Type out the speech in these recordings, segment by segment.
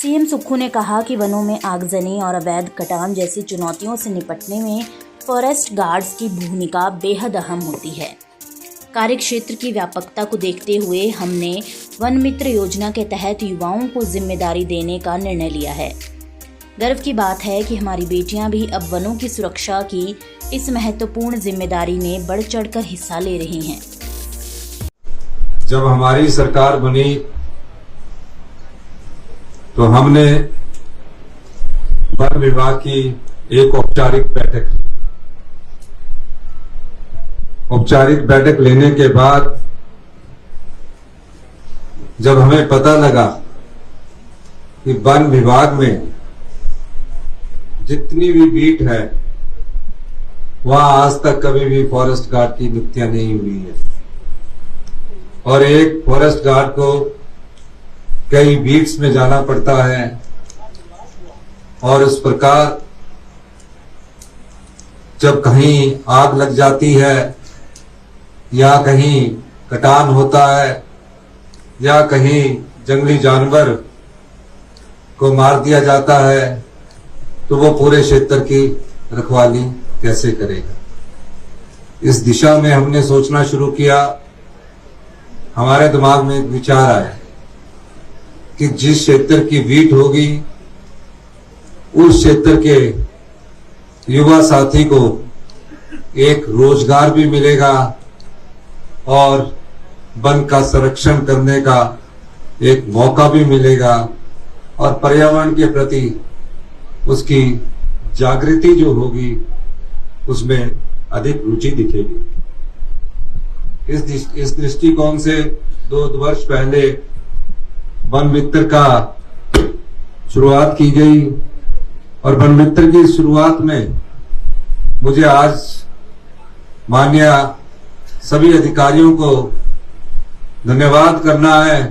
CM Sukhu ने कहा कि वनों में आगजनी और अवैध कटान जैसी चुनौतियों से निपटने में फॉरेस्ट गार्ड्स की भूमिका बेहद अहम होती है। कार्यक्षेत्र की व्यापकता को देखते हुए हमने वन मित्र योजना के तहत युवाओं को जिम्मेदारी देने का निर्णय लिया है। गर्व की बात है कि हमारी बेटियां भी अब वनों की सुरक्षा की इस महत्वपूर्ण जिम्मेदारी में बढ़ चढ़कर हिस्सा ले रही हैं। जब हमारी सरकार बनी तो हमने वन विभाग की एक औपचारिक बैठक ली। औपचारिक बैठक लेने के बाद जब हमें पता लगा कि वन विभाग में जितनी भी बीट है वहां आज तक कभी भी फॉरेस्ट गार्ड की नियुक्तियां नहीं हुई है और एक फॉरेस्ट गार्ड को कई बीट्स में जाना पड़ता है और इस प्रकार जब कहीं आग लग जाती है या कहीं कटान होता है या कहीं जंगली जानवर को मार दिया जाता है तो वो पूरे क्षेत्र की रखवाली कैसे करेगा। इस दिशा में हमने सोचना शुरू किया। हमारे दिमाग में एक विचार आया कि जिस क्षेत्र की बीट होगी उस क्षेत्र के युवा साथी को एक रोजगार भी मिलेगा और वन का संरक्षण करने का एक मौका भी मिलेगा और पर्यावरण के प्रति उसकी जागृति जो होगी उसमें अधिक रुचि दिखेगी। इस दृष्टिकोण से 2 वर्ष पहले वन मित्र का शुरुआत की गई और वन मित्र की शुरुआत में मुझे आज माननीय सभी अधिकारियों को धन्यवाद करना है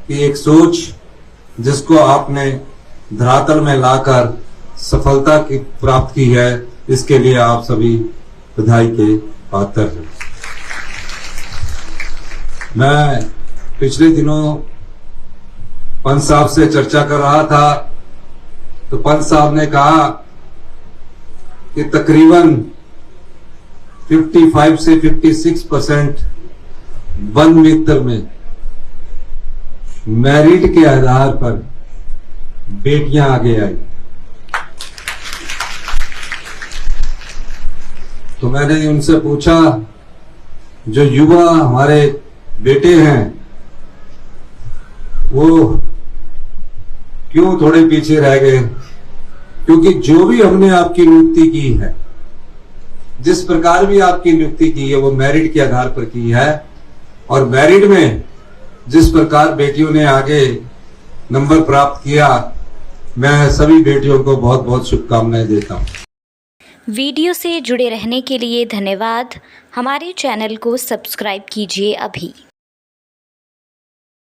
कि एक सोच जिसको आपने धरातल में लाकर सफलता की प्राप्त की है, इसके लिए आप सभी बधाई के पात्र हैं। मैं पिछले दिनों पंत साहब से चर्चा कर रहा था तो पंत साहब ने कहा कि तकरीबन 55 से 56% वन मित्र में मेरिट के आधार पर बेटियां आगे आई। तो मैंने उनसे पूछा जो युवा हमारे बेटे हैं वो क्यों थोड़े पीछे रह गए, क्योंकि जो भी हमने आपकी नियुक्ति की है, जिस प्रकार भी आपकी नियुक्ति की है वो मेरिट के आधार पर की है और मेरिट में जिस प्रकार बेटियों ने आगे नंबर प्राप्त किया, मैं सभी बेटियों को बहुत बहुत शुभकामनाएं देता हूं। वीडियो से जुड़े रहने के लिए धन्यवाद। हमारे चैनल को सब्सक्राइब कीजिए अभी।